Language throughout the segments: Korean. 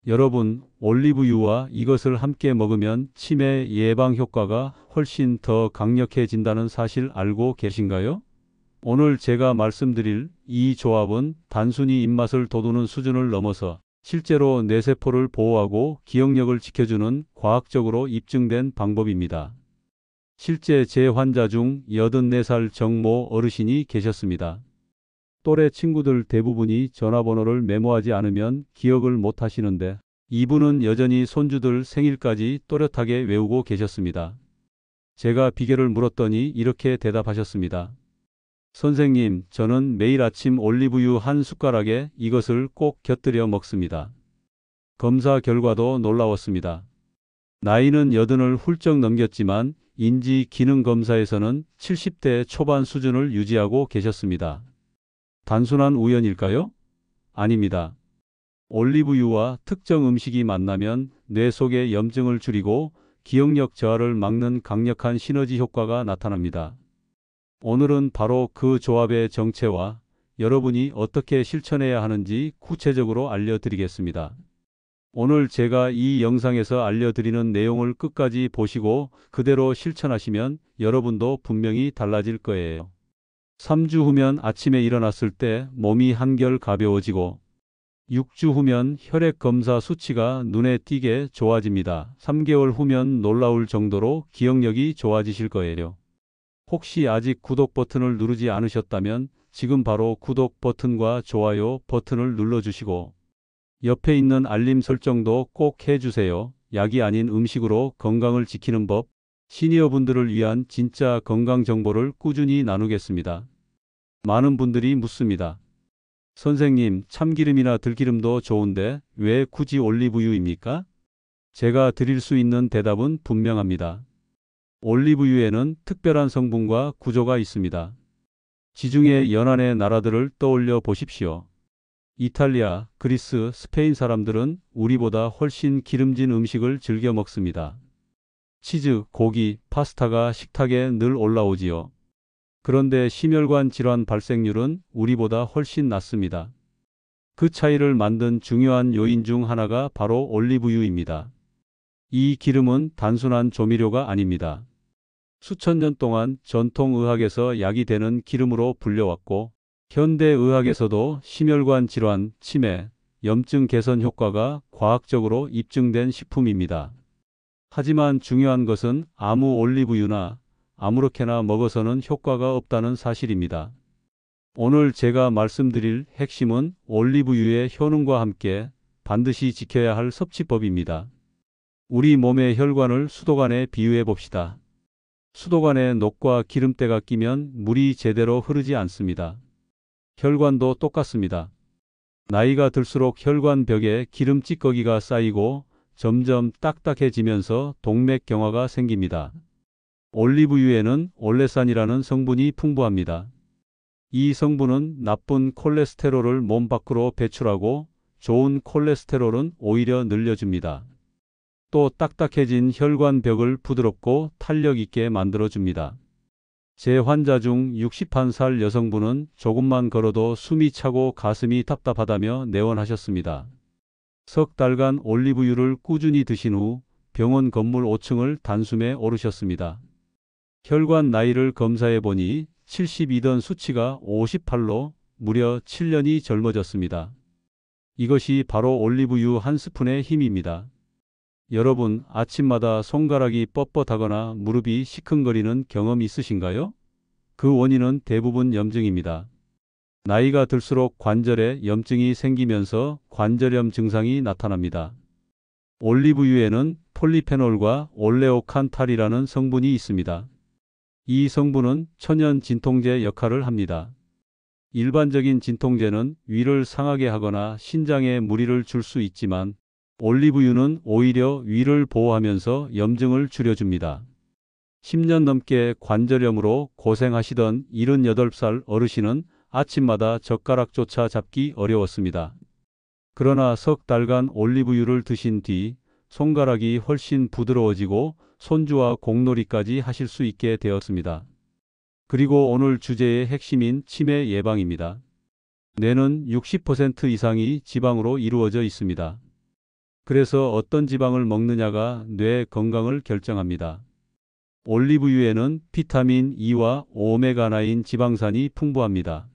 여러분, 올리브유와 이것을 함께 먹으면 치매 예방 효과가 훨씬 더 강력해진다는 사실 알고 계신가요? 오늘 제가 말씀드릴 이 조합은 단순히 입맛을 돋우는 수준을 넘어서 실제로 뇌세포를 보호하고 기억력을 지켜주는 과학적으로 입증된 방법입니다. 실제 제 환자 중 84살 정모 어르신이 계셨습니다. 또래 친구들 대부분이 전화번호를 메모하지 않으면 기억을 못 하시는데 이분은 여전히 손주들 생일까지 또렷하게 외우고 계셨습니다. 제가 비결을 물었더니 이렇게 대답하셨습니다. 선생님, 저는 매일 아침 올리브유 한 숟가락에 이것을 꼭 곁들여 먹습니다. 검사 결과도 놀라웠습니다. 나이는 80을 훌쩍 넘겼지만 인지 기능 검사에서는 70대 초반 수준을 유지하고 계셨습니다. 단순한 우연일까요? 아닙니다. 올리브유와 특정 음식이 만나면 뇌 속의 염증을 줄이고 기억력 저하를 막는 강력한 시너지 효과가 나타납니다. 오늘은 바로 그 조합의 정체와 여러분이 어떻게 실천해야 하는지 구체적으로 알려드리겠습니다. 오늘 제가 이 영상에서 알려드리는 내용을 끝까지 보시고 그대로 실천하시면 여러분도 분명히 달라질 거예요. 3주 후면 아침에 일어났을 때 몸이 한결 가벼워지고 6주 후면 혈액 검사 수치가 눈에 띄게 좋아집니다. 3개월 후면 놀라울 정도로 기억력이 좋아지실 거예요. 혹시 아직 구독 버튼을 누르지 않으셨다면 지금 바로 구독 버튼과 좋아요 버튼을 눌러주시고 옆에 있는 알림 설정도 꼭 해주세요. 약이 아닌 음식으로 건강을 지키는 법, 시니어분들을 위한 진짜 건강 정보를 꾸준히 나누겠습니다. 많은 분들이 묻습니다. 선생님, 참기름이나 들기름도 좋은데 왜 굳이 올리브유입니까? 제가 드릴 수 있는 대답은 분명합니다. 올리브유에는 특별한 성분과 구조가 있습니다. 지중해 연안의 나라들을 떠올려 보십시오. 이탈리아, 그리스, 스페인 사람들은 우리보다 훨씬 기름진 음식을 즐겨 먹습니다. 치즈, 고기, 파스타가 식탁에 늘 올라오지요. 그런데 심혈관 질환 발생률은 우리보다 훨씬 낮습니다. 그 차이를 만든 중요한 요인 중 하나가 바로 올리브유입니다. 이 기름은 단순한 조미료가 아닙니다. 수천 년 동안 전통의학에서 약이 되는 기름으로 불려왔고 현대의학에서도 심혈관 질환, 치매, 염증 개선 효과가 과학적으로 입증된 식품입니다. 하지만 중요한 것은 아무 올리브유나 아무렇게나 먹어서는 효과가 없다는 사실입니다. 오늘 제가 말씀드릴 핵심은 올리브유의 효능과 함께 반드시 지켜야 할 섭취법입니다. 우리 몸의 혈관을 수도관에 비유해 봅시다. 수도관에 녹과 기름때가 끼면 물이 제대로 흐르지 않습니다. 혈관도 똑같습니다. 나이가 들수록 혈관 벽에 기름 찌꺼기가 쌓이고 점점 딱딱해지면서 동맥경화가 생깁니다. 올리브유에는 올레산이라는 성분이 풍부합니다. 이 성분은 나쁜 콜레스테롤을 몸 밖으로 배출하고 좋은 콜레스테롤은 오히려 늘려줍니다. 또 딱딱해진 혈관 벽을 부드럽고 탄력 있게 만들어줍니다. 제 환자 중 61살 여성분은 조금만 걸어도 숨이 차고 가슴이 답답하다며 내원하셨습니다. 석 달간 올리브유를 꾸준히 드신 후 병원 건물 5층을 단숨에 오르셨습니다. 혈관 나이를 검사해 보니 72던 수치가 58로 무려 7년이 젊어졌습니다. 이것이 바로 올리브유 한 스푼의 힘입니다. 여러분, 아침마다 손가락이 뻣뻣하거나 무릎이 시큰거리는 경험 있으신가요? 그 원인은 대부분 염증입니다. 나이가 들수록 관절에 염증이 생기면서 관절염 증상이 나타납니다. 올리브유에는 폴리페놀과 올레오칸탈이라는 성분이 있습니다. 이 성분은 천연 진통제 역할을 합니다. 일반적인 진통제는 위를 상하게 하거나 신장에 무리를 줄 수 있지만 올리브유는 오히려 위를 보호하면서 염증을 줄여줍니다. 10년 넘게 관절염으로 고생하시던 78살 어르신은 아침마다 젓가락조차 잡기 어려웠습니다. 그러나 석 달간 올리브유를 드신 뒤 손가락이 훨씬 부드러워지고 손주와 공놀이까지 하실 수 있게 되었습니다. 그리고 오늘 주제의 핵심인 치매 예방입니다. 뇌는 60% 이상이 지방으로 이루어져 있습니다. 그래서 어떤 지방을 먹느냐가 뇌 건강을 결정합니다. 올리브유에는 비타민 E와 오메가9 지방산이 풍부합니다.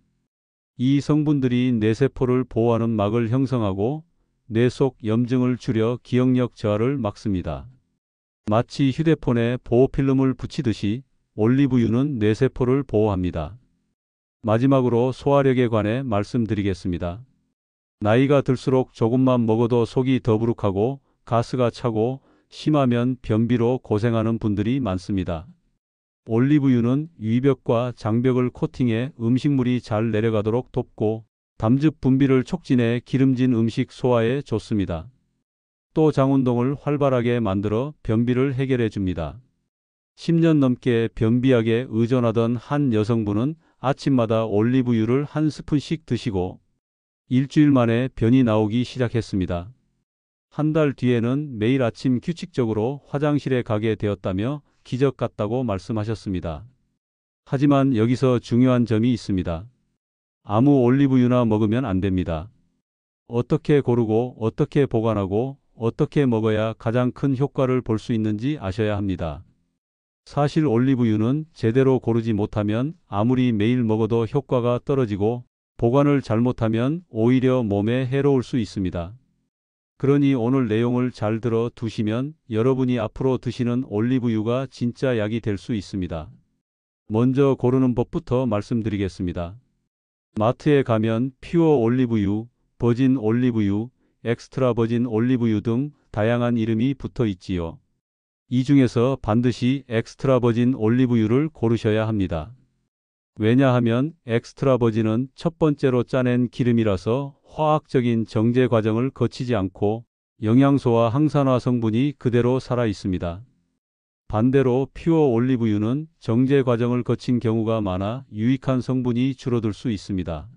이 성분들이 뇌세포를 보호하는 막을 형성하고 뇌 속 염증을 줄여 기억력 저하를 막습니다. 마치 휴대폰에 보호필름을 붙이듯이 올리브유는 뇌세포를 보호합니다. 마지막으로 소화력에 관해 말씀드리겠습니다. 나이가 들수록 조금만 먹어도 속이 더부룩하고 가스가 차고 심하면 변비로 고생하는 분들이 많습니다. 올리브유는 위벽과 장벽을 코팅해 음식물이 잘 내려가도록 돕고 담즙 분비를 촉진해 기름진 음식 소화에 좋습니다. 또 장운동을 활발하게 만들어 변비를 해결해 줍니다. 10년 넘게 변비약에 의존하던 한 여성분은 아침마다 올리브유를 한 스푼씩 드시고 일주일 만에 변이 나오기 시작했습니다. 한 달 뒤에는 매일 아침 규칙적으로 화장실에 가게 되었다며 기적 같다고 말씀하셨습니다. 하지만 여기서 중요한 점이 있습니다. 아무 올리브유나 먹으면 안 됩니다. 어떻게 고르고 어떻게 보관하고 어떻게 먹어야 가장 큰 효과를 볼 수 있는지 아셔야 합니다. 사실 올리브유는 제대로 고르지 못하면 아무리 매일 먹어도 효과가 떨어지고 보관을 잘못하면 오히려 몸에 해로울 수 있습니다. 그러니 오늘 내용을 잘 들어 두시면 여러분이 앞으로 드시는 올리브유가 진짜 약이 될 수 있습니다. 먼저 고르는 법부터 말씀드리겠습니다. 마트에 가면 퓨어 올리브유, 버진 올리브유, 엑스트라 버진 올리브유 등 다양한 이름이 붙어 있지요. 이 중에서 반드시 엑스트라 버진 올리브유를 고르셔야 합니다. 왜냐하면 엑스트라 버진은 첫 번째로 짜낸 기름이라서 화학적인 정제 과정을 거치지 않고 영양소와 항산화 성분이 그대로 살아 있습니다. 반대로 퓨어 올리브유는 정제 과정을 거친 경우가 많아 유익한 성분이 줄어들 수 있습니다.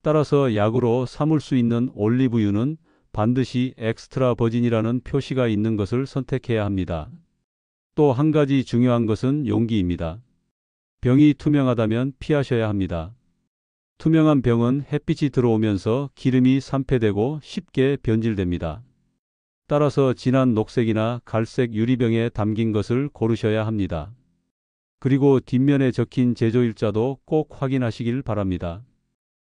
따라서 약으로 삼을 수 있는 올리브유는 반드시 엑스트라 버진이라는 표시가 있는 것을 선택해야 합니다. 또 한 가지 중요한 것은 용기입니다. 병이 투명하다면 피하셔야 합니다. 투명한 병은 햇빛이 들어오면서 기름이 산패되고 쉽게 변질됩니다. 따라서 진한 녹색이나 갈색 유리병에 담긴 것을 고르셔야 합니다. 그리고 뒷면에 적힌 제조일자도 꼭 확인하시길 바랍니다.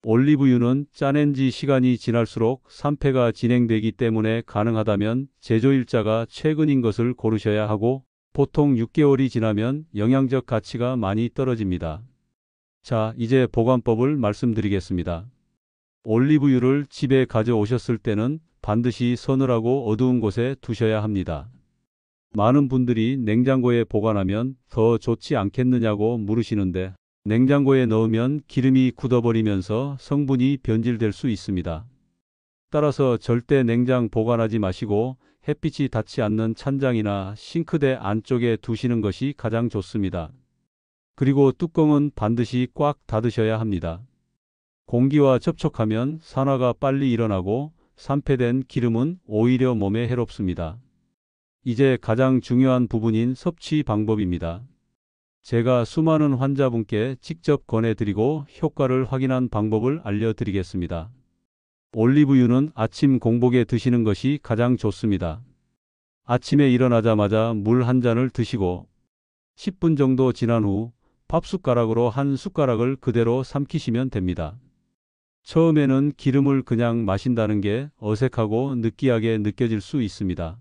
올리브유는 짜낸 지 시간이 지날수록 산패가 진행되기 때문에 가능하다면 제조일자가 최근인 것을 고르셔야 하고 보통 6개월이 지나면 영양적 가치가 많이 떨어집니다. 자, 이제 보관법을 말씀드리겠습니다. 올리브유를 집에 가져오셨을 때는 반드시 서늘하고 어두운 곳에 두셔야 합니다. 많은 분들이 냉장고에 보관하면 더 좋지 않겠느냐고 물으시는데 냉장고에 넣으면 기름이 굳어버리면서 성분이 변질될 수 있습니다. 따라서 절대 냉장 보관하지 마시고 햇빛이 닿지 않는 찬장이나 싱크대 안쪽에 두시는 것이 가장 좋습니다. 그리고 뚜껑은 반드시 꽉 닫으셔야 합니다. 공기와 접촉하면 산화가 빨리 일어나고 산패된 기름은 오히려 몸에 해롭습니다. 이제 가장 중요한 부분인 섭취 방법입니다. 제가 수많은 환자분께 직접 권해드리고 효과를 확인한 방법을 알려드리겠습니다. 올리브유는 아침 공복에 드시는 것이 가장 좋습니다. 아침에 일어나자마자 물 한 잔을 드시고 10분 정도 지난 후 밥숟가락으로 한 숟가락을 그대로 삼키시면 됩니다. 처음에는 기름을 그냥 마신다는 게 어색하고 느끼하게 느껴질 수 있습니다.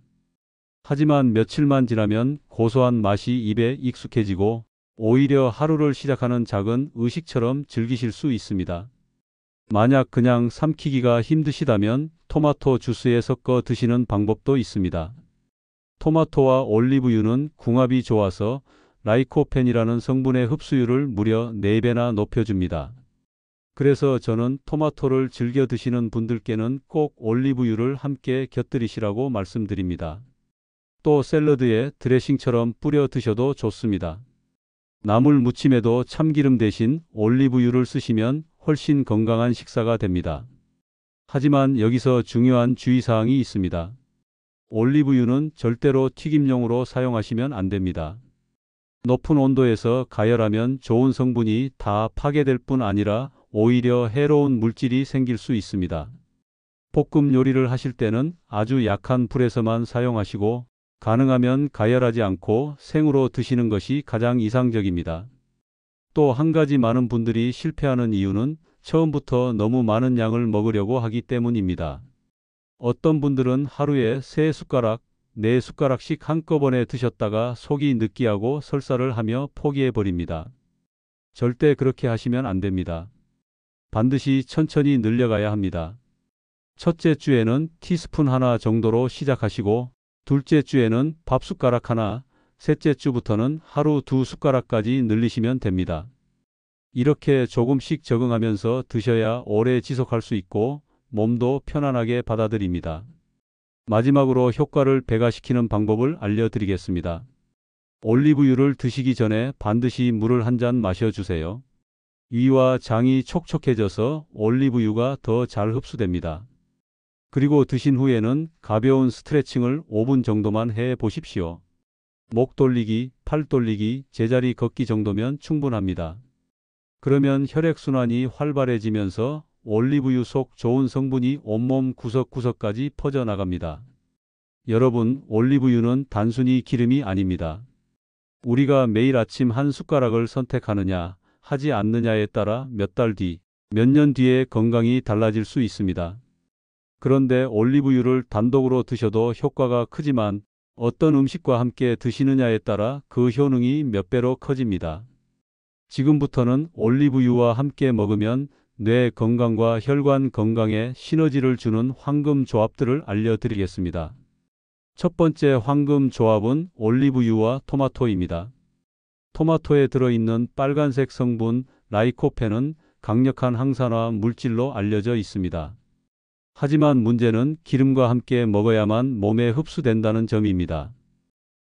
하지만 며칠만 지나면 고소한 맛이 입에 익숙해지고 오히려 하루를 시작하는 작은 의식처럼 즐기실 수 있습니다. 만약 그냥 삼키기가 힘드시다면 토마토 주스에 섞어 드시는 방법도 있습니다. 토마토와 올리브유는 궁합이 좋아서 라이코펜이라는 성분의 흡수율을 무려 4배나 높여줍니다. 그래서 저는 토마토를 즐겨 드시는 분들께는 꼭 올리브유를 함께 곁들이시라고 말씀드립니다. 또 샐러드에 드레싱처럼 뿌려 드셔도 좋습니다. 나물 무침에도 참기름 대신 올리브유를 쓰시면 훨씬 건강한 식사가 됩니다. 하지만 여기서 중요한 주의사항이 있습니다. 올리브유는 절대로 튀김용으로 사용하시면 안 됩니다. 높은 온도에서 가열하면 좋은 성분이 다 파괴될 뿐 아니라 오히려 해로운 물질이 생길 수 있습니다. 볶음 요리를 하실 때는 아주 약한 불에서만 사용하시고 가능하면 가열하지 않고 생으로 드시는 것이 가장 이상적입니다. 또 한 가지 많은 분들이 실패하는 이유는 처음부터 너무 많은 양을 먹으려고 하기 때문입니다. 어떤 분들은 하루에 3숟가락, 4숟가락씩 한꺼번에 드셨다가 속이 느끼하고 설사를 하며 포기해 버립니다. 절대 그렇게 하시면 안 됩니다. 반드시 천천히 늘려가야 합니다. 첫째 주에는 티스푼 하나 정도로 시작하시고 둘째 주에는 밥숟가락 하나, 셋째 주부터는 하루 2숟가락까지 늘리시면 됩니다. 이렇게 조금씩 적응하면서 드셔야 오래 지속할 수 있고 몸도 편안하게 받아들입니다. 마지막으로 효과를 배가시키는 방법을 알려드리겠습니다. 올리브유를 드시기 전에 반드시 물을 한 잔 마셔주세요. 위와 장이 촉촉해져서 올리브유가 더 잘 흡수됩니다. 그리고 드신 후에는 가벼운 스트레칭을 5분 정도만 해 보십시오. 목 돌리기, 팔 돌리기, 제자리 걷기 정도면 충분합니다. 그러면 혈액순환이 활발해지면서 올리브유 속 좋은 성분이 온몸 구석구석까지 퍼져나갑니다. 여러분, 올리브유는 단순히 기름이 아닙니다. 우리가 매일 아침 한 숟가락을 선택하느냐, 하지 않느냐에 따라 몇 달 뒤, 몇 년 뒤에 건강이 달라질 수 있습니다. 그런데 올리브유를 단독으로 드셔도 효과가 크지만 어떤 음식과 함께 드시느냐에 따라 그 효능이 몇 배로 커집니다. 지금부터는 올리브유와 함께 먹으면 뇌 건강과 혈관 건강에 시너지를 주는 황금 조합들을 알려드리겠습니다. 첫 번째 황금 조합은 올리브유와 토마토입니다. 토마토에 들어있는 빨간색 성분 라이코펜은 강력한 항산화 물질로 알려져 있습니다. 하지만 문제는 기름과 함께 먹어야만 몸에 흡수된다는 점입니다.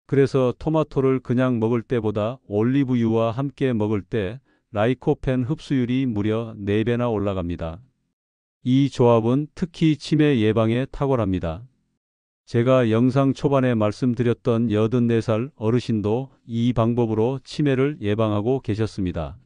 그래서 토마토를 그냥 먹을 때보다 올리브유와 함께 먹을 때 라이코펜 흡수율이 무려 4배나 올라갑니다. 이 조합은 특히 치매 예방에 탁월합니다. 제가 영상 초반에 말씀드렸던 84살 어르신도 이 방법으로 치매를 예방하고 계셨습니다.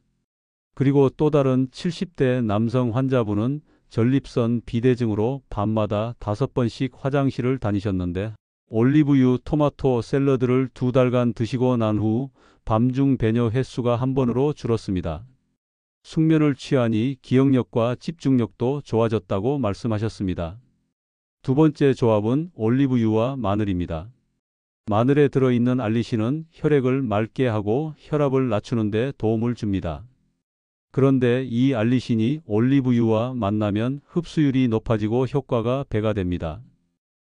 그리고 또 다른 70대 남성 환자분은 전립선 비대증으로 밤마다 5번씩 화장실을 다니셨는데 올리브유 토마토 샐러드를 2달간 드시고 난 후 밤중 배뇨 횟수가 1번으로 줄었습니다. 숙면을 취하니 기억력과 집중력도 좋아졌다고 말씀하셨습니다. 두 번째 조합은 올리브유와 마늘입니다. 마늘에 들어있는 알리신은 혈액을 맑게 하고 혈압을 낮추는 데 도움을 줍니다. 그런데 이 알리신이 올리브유와 만나면 흡수율이 높아지고 효과가 배가 됩니다.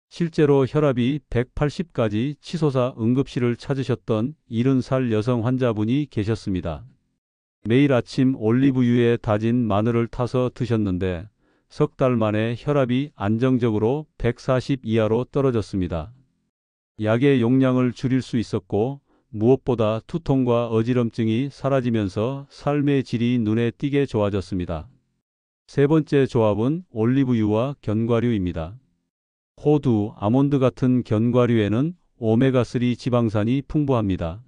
실제로 혈압이 180까지 치솟아 응급실을 찾으셨던 70살 여성 환자분이 계셨습니다. 매일 아침 올리브유에 다진 마늘을 타서 드셨는데 석 달 만에 혈압이 안정적으로 140 이하로 떨어졌습니다. 약의 용량을 줄일 수 있었고 무엇보다 두통과 어지럼증이 사라지면서 삶의 질이 눈에 띄게 좋아졌습니다. 세 번째 조합은 올리브유와 견과류입니다. 호두, 아몬드 같은 견과류에는 오메가3 지방산이 풍부합니다.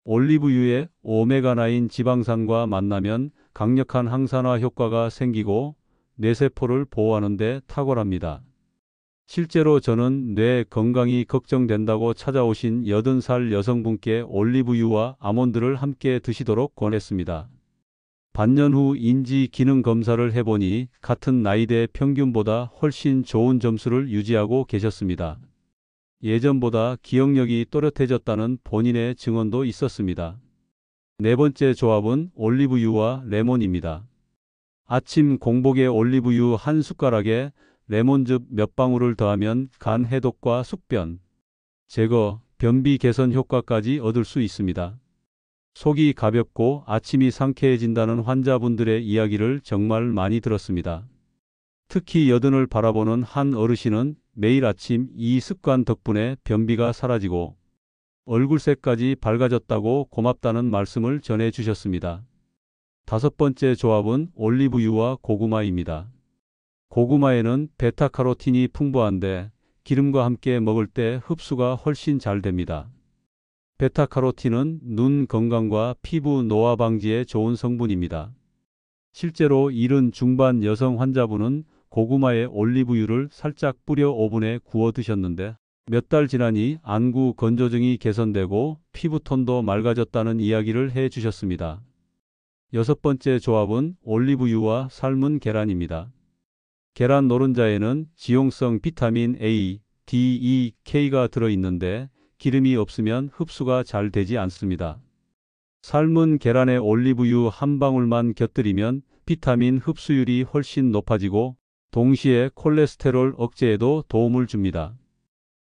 올리브유의 오메가9 지방산과 만나면 강력한 항산화 효과가 생기고 뇌세포를 보호하는 데 탁월합니다. 실제로 저는 뇌 건강이 걱정된다고 찾아오신 80살 여성분께 올리브유와 아몬드를 함께 드시도록 권했습니다. 반년 후 인지 기능 검사를 해보니 같은 나이대 평균보다 훨씬 좋은 점수를 유지하고 계셨습니다. 예전보다 기억력이 또렷해졌다는 본인의 증언도 있었습니다. 네 번째 조합은 올리브유와 레몬입니다. 아침 공복에 올리브유 한 숟가락에 레몬즙 몇 방울을 더하면 간 해독과 숙변, 제거, 변비 개선 효과까지 얻을 수 있습니다. 속이 가볍고 아침이 상쾌해진다는 환자분들의 이야기를 정말 많이 들었습니다. 특히 여든을 바라보는 한 어르신은 매일 아침 이 습관 덕분에 변비가 사라지고 얼굴색까지 밝아졌다고 고맙다는 말씀을 전해 주셨습니다. 다섯 번째 조합은 올리브유와 고구마입니다. 고구마에는 베타카로틴이 풍부한데 기름과 함께 먹을 때 흡수가 훨씬 잘 됩니다. 베타카로틴은 눈 건강과 피부 노화 방지에 좋은 성분입니다. 실제로 70 중반 여성 환자분은 고구마에 올리브유를 살짝 뿌려 오븐에 구워 드셨는데 몇 달 지나니 안구 건조증이 개선되고 피부톤도 맑아졌다는 이야기를 해 주셨습니다. 여섯 번째 조합은 올리브유와 삶은 계란입니다. 계란 노른자에는 지용성 비타민 A, D, E, K가 들어있는데 기름이 없으면 흡수가 잘 되지 않습니다. 삶은 계란에 올리브유 한 방울만 곁들이면 비타민 흡수율이 훨씬 높아지고 동시에 콜레스테롤 억제에도 도움을 줍니다.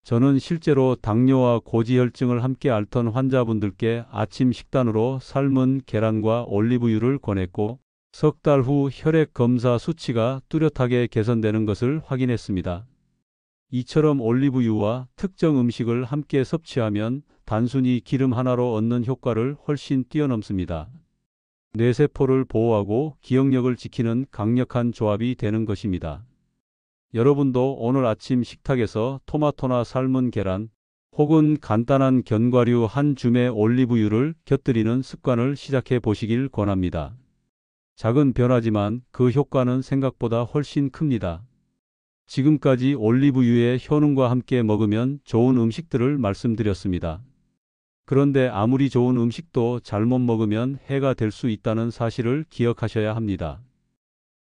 저는 실제로 당뇨와 고지혈증을 함께 앓던 환자분들께 아침 식단으로 삶은 계란과 올리브유를 권했고 석 달 후 혈액 검사 수치가 뚜렷하게 개선되는 것을 확인했습니다. 이처럼 올리브유와 특정 음식을 함께 섭취하면 단순히 기름 하나로 얻는 효과를 훨씬 뛰어넘습니다. 뇌세포를 보호하고 기억력을 지키는 강력한 조합이 되는 것입니다. 여러분도 오늘 아침 식탁에서 토마토나 삶은 계란 혹은 간단한 견과류 한 줌에 올리브유를 곁들이는 습관을 시작해 보시길 권합니다. 작은 변화지만 그 효과는 생각보다 훨씬 큽니다. 지금까지 올리브유의 효능과 함께 먹으면 좋은 음식들을 말씀드렸습니다. 그런데 아무리 좋은 음식도 잘못 먹으면 해가 될 수 있다는 사실을 기억하셔야 합니다.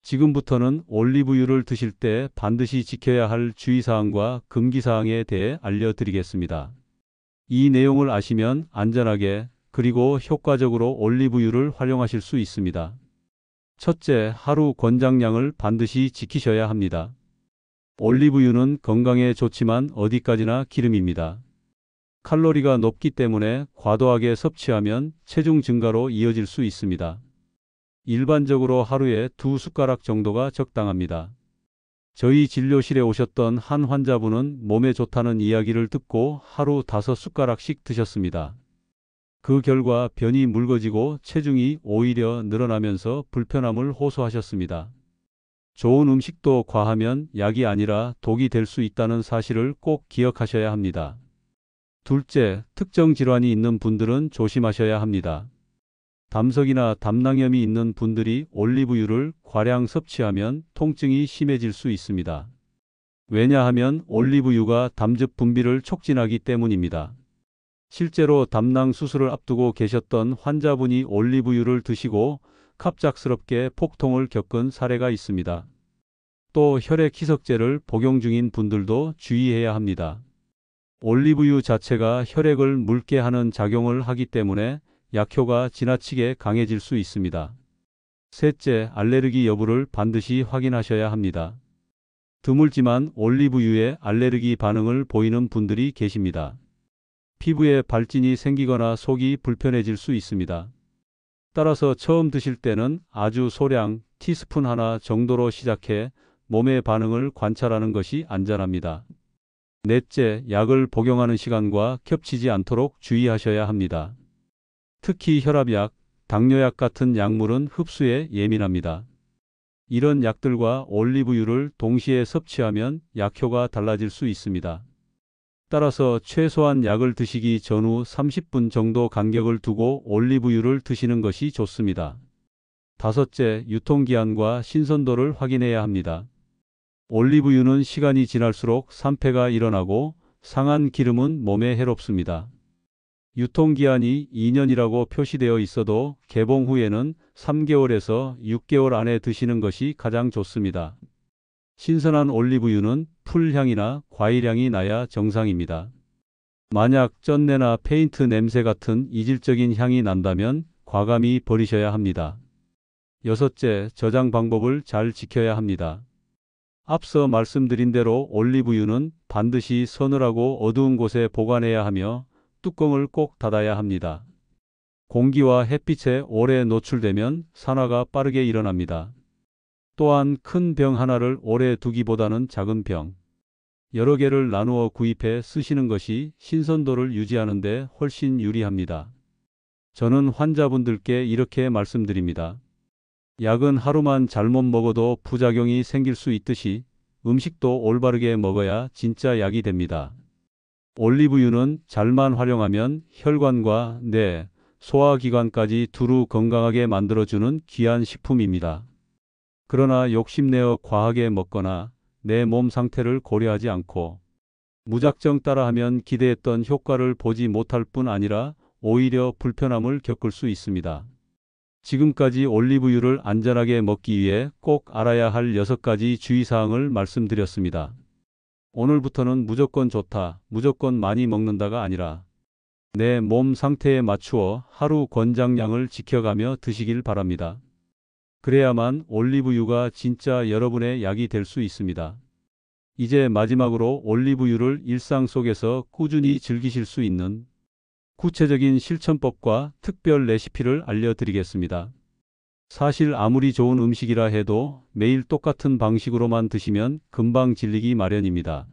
지금부터는 올리브유를 드실 때 반드시 지켜야 할 주의사항과 금기사항에 대해 알려드리겠습니다. 이 내용을 아시면 안전하게 그리고 효과적으로 올리브유를 활용하실 수 있습니다. 첫째, 하루 권장량을 반드시 지키셔야 합니다. 올리브유는 건강에 좋지만 어디까지나 기름입니다. 칼로리가 높기 때문에 과도하게 섭취하면 체중 증가로 이어질 수 있습니다. 일반적으로 하루에 2숟가락 정도가 적당합니다. 저희 진료실에 오셨던 한 환자분은 몸에 좋다는 이야기를 듣고 하루 5숟가락씩 드셨습니다. 그 결과 변이 묽어지고 체중이 오히려 늘어나면서 불편함을 호소하셨습니다. 좋은 음식도 과하면 약이 아니라 독이 될 수 있다는 사실을 꼭 기억하셔야 합니다. 둘째, 특정 질환이 있는 분들은 조심하셔야 합니다. 담석이나 담낭염이 있는 분들이 올리브유를 과량 섭취하면 통증이 심해질 수 있습니다. 왜냐하면 올리브유가 담즙 분비를 촉진하기 때문입니다. 실제로 담낭 수술을 앞두고 계셨던 환자분이 올리브유를 드시고 갑작스럽게 폭통을 겪은 사례가 있습니다. 또 혈액 희석제를 복용 중인 분들도 주의해야 합니다. 올리브유 자체가 혈액을 묽게 하는 작용을 하기 때문에 약효가 지나치게 강해질 수 있습니다. 셋째, 알레르기 여부를 반드시 확인하셔야 합니다. 드물지만 올리브유에 알레르기 반응을 보이는 분들이 계십니다. 피부에 발진이 생기거나 속이 불편해질 수 있습니다. 따라서 처음 드실 때는 아주 소량 티스푼 하나 정도로 시작해 몸의 반응을 관찰하는 것이 안전합니다. 넷째, 약을 복용하는 시간과 겹치지 않도록 주의하셔야 합니다. 특히 혈압약, 당뇨약 같은 약물은 흡수에 예민합니다. 이런 약들과 올리브유를 동시에 섭취하면 약효가 달라질 수 있습니다. 따라서 최소한 약을 드시기 전후 30분 정도 간격을 두고 올리브유를 드시는 것이 좋습니다. 다섯째, 유통기한과 신선도를 확인해야 합니다. 올리브유는 시간이 지날수록 산패가 일어나고 상한 기름은 몸에 해롭습니다. 유통기한이 2년이라고 표시되어 있어도 개봉 후에는 3개월에서 6개월 안에 드시는 것이 가장 좋습니다. 신선한 올리브유는 풀향이나 과일향이 나야 정상입니다. 만약 쩐내나 페인트 냄새 같은 이질적인 향이 난다면 과감히 버리셔야 합니다. 여섯째, 저장 방법을 잘 지켜야 합니다. 앞서 말씀드린 대로 올리브유는 반드시 서늘하고 어두운 곳에 보관해야 하며 뚜껑을 꼭 닫아야 합니다. 공기와 햇빛에 오래 노출되면 산화가 빠르게 일어납니다. 또한 큰 병 하나를 오래 두기보다는 작은 병, 여러 개를 나누어 구입해 쓰시는 것이 신선도를 유지하는 데 훨씬 유리합니다. 저는 환자분들께 이렇게 말씀드립니다. 약은 하루만 잘못 먹어도 부작용이 생길 수 있듯이 음식도 올바르게 먹어야 진짜 약이 됩니다. 올리브유는 잘만 활용하면 혈관과 뇌, 소화기관까지 두루 건강하게 만들어주는 귀한 식품입니다. 그러나 욕심내어 과하게 먹거나 내 몸 상태를 고려하지 않고 무작정 따라하면 기대했던 효과를 보지 못할 뿐 아니라 오히려 불편함을 겪을 수 있습니다. 지금까지 올리브유를 안전하게 먹기 위해 꼭 알아야 할 6가지 주의사항을 말씀드렸습니다. 오늘부터는 무조건 좋다, 무조건 많이 먹는다가 아니라 내 몸 상태에 맞추어 하루 권장량을 지켜가며 드시길 바랍니다. 그래야만 올리브유가 진짜 여러분의 약이 될 수 있습니다. 이제 마지막으로 올리브유를 일상 속에서 꾸준히 즐기실 수 있는 구체적인 실천법과 특별 레시피를 알려드리겠습니다. 사실 아무리 좋은 음식이라 해도 매일 똑같은 방식으로만 드시면 금방 질리기 마련입니다.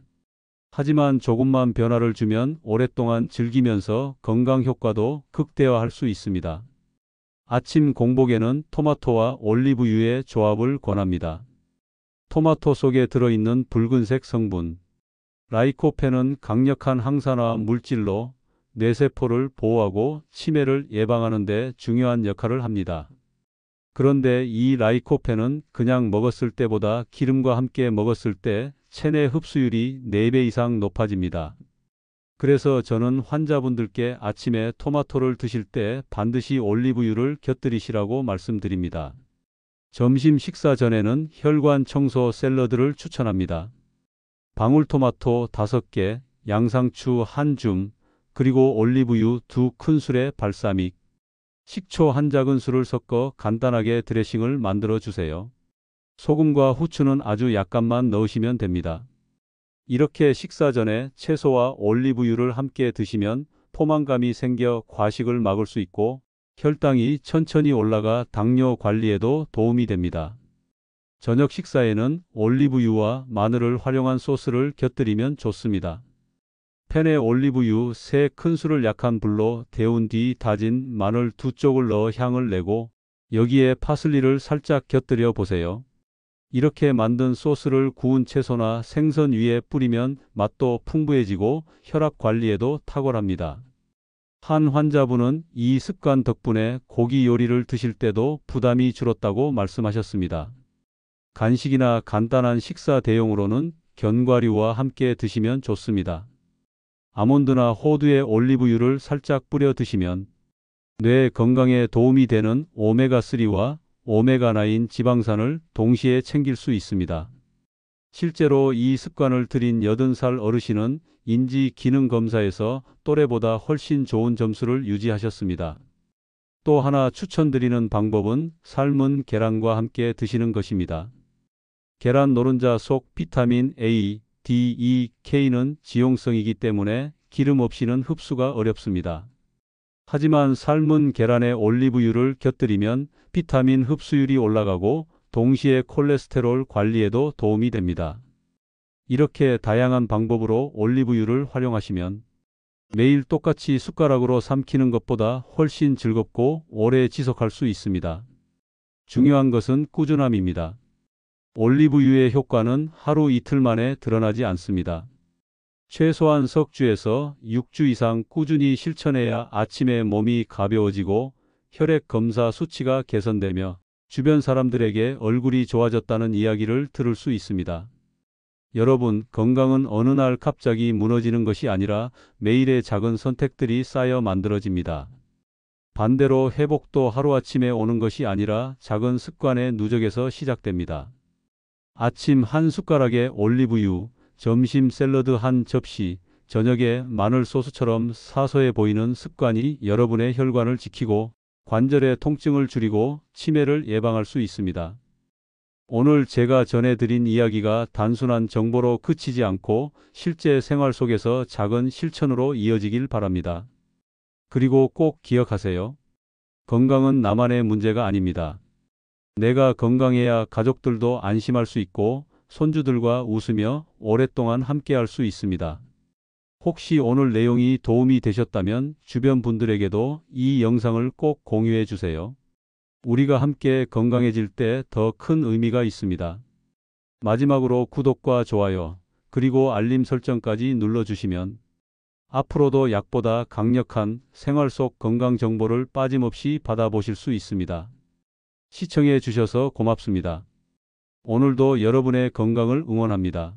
하지만 조금만 변화를 주면 오랫동안 즐기면서 건강 효과도 극대화할 수 있습니다. 아침 공복에는 토마토와 올리브유의 조합을 권합니다. 토마토 속에 들어있는 붉은색 성분 라이코펜은 강력한 항산화 물질로 뇌세포를 보호하고 치매를 예방하는 데 중요한 역할을 합니다. 그런데 이 라이코펜은 그냥 먹었을 때보다 기름과 함께 먹었을 때 체내 흡수율이 4배 이상 높아집니다. 그래서 저는 환자분들께 아침에 토마토를 드실 때 반드시 올리브유를 곁들이시라고 말씀드립니다. 점심 식사 전에는 혈관 청소 샐러드를 추천합니다. 방울토마토 5개, 양상추 1줌, 그리고 올리브유 2큰술의 발사믹, 식초 1작은술을 섞어 간단하게 드레싱을 만들어 주세요. 소금과 후추는 아주 약간만 넣으시면 됩니다. 이렇게 식사 전에 채소와 올리브유를 함께 드시면 포만감이 생겨 과식을 막을 수 있고 혈당이 천천히 올라가 당뇨 관리에도 도움이 됩니다. 저녁 식사에는 올리브유와 마늘을 활용한 소스를 곁들이면 좋습니다. 팬에 올리브유 3큰술을 약한 불로 데운 뒤 다진 마늘 2쪽을 넣어 향을 내고 여기에 파슬리를 살짝 곁들여 보세요. 이렇게 만든 소스를 구운 채소나 생선 위에 뿌리면 맛도 풍부해지고 혈압 관리에도 탁월합니다. 한 환자분은 이 습관 덕분에 고기 요리를 드실 때도 부담이 줄었다고 말씀하셨습니다. 간식이나 간단한 식사 대용으로는 견과류와 함께 드시면 좋습니다. 아몬드나 호두에 올리브유를 살짝 뿌려 드시면 뇌 건강에 도움이 되는 오메가3와 오메가9 지방산을 동시에 챙길 수 있습니다. 실제로 이 습관을 들인 80살 어르신은 인지 기능 검사에서 또래보다 훨씬 좋은 점수를 유지하셨습니다. 또 하나 추천드리는 방법은 삶은 계란과 함께 드시는 것입니다. 계란 노른자 속 비타민 A, D, E, K는 지용성이기 때문에 기름 없이는 흡수가 어렵습니다. 하지만 삶은 계란에 올리브유를 곁들이면 비타민 흡수율이 올라가고 동시에 콜레스테롤 관리에도 도움이 됩니다. 이렇게 다양한 방법으로 올리브유를 활용하시면 매일 똑같이 숟가락으로 삼키는 것보다 훨씬 즐겁고 오래 지속할 수 있습니다. 중요한 것은 꾸준함입니다. 올리브유의 효과는 하루 이틀 만에 드러나지 않습니다. 최소한 석 주에서 6주 이상 꾸준히 실천해야 아침에 몸이 가벼워지고 혈액 검사 수치가 개선되며 주변 사람들에게 얼굴이 좋아졌다는 이야기를 들을 수 있습니다. 여러분, 건강은 어느 날 갑자기 무너지는 것이 아니라 매일의 작은 선택들이 쌓여 만들어집니다. 반대로 회복도 하루아침에 오는 것이 아니라 작은 습관의 누적에서 시작됩니다. 아침 한 숟가락의 올리브유, 점심 샐러드 한 접시, 저녁에 마늘 소스처럼 사소해 보이는 습관이 여러분의 혈관을 지키고 관절의 통증을 줄이고 치매를 예방할 수 있습니다. 오늘 제가 전해드린 이야기가 단순한 정보로 그치지 않고 실제 생활 속에서 작은 실천으로 이어지길 바랍니다. 그리고 꼭 기억하세요. 건강은 나만의 문제가 아닙니다. 내가 건강해야 가족들도 안심할 수 있고 손주들과 웃으며 오랫동안 함께할 수 있습니다. 혹시 오늘 내용이 도움이 되셨다면 주변 분들에게도 이 영상을 꼭 공유해 주세요. 우리가 함께 건강해질 때 더 큰 의미가 있습니다. 마지막으로 구독과 좋아요, 그리고 알림 설정까지 눌러주시면 앞으로도 약보다 강력한 생활 속 건강 정보를 빠짐없이 받아보실 수 있습니다. 시청해 주셔서 고맙습니다. 오늘도 여러분의 건강을 응원합니다.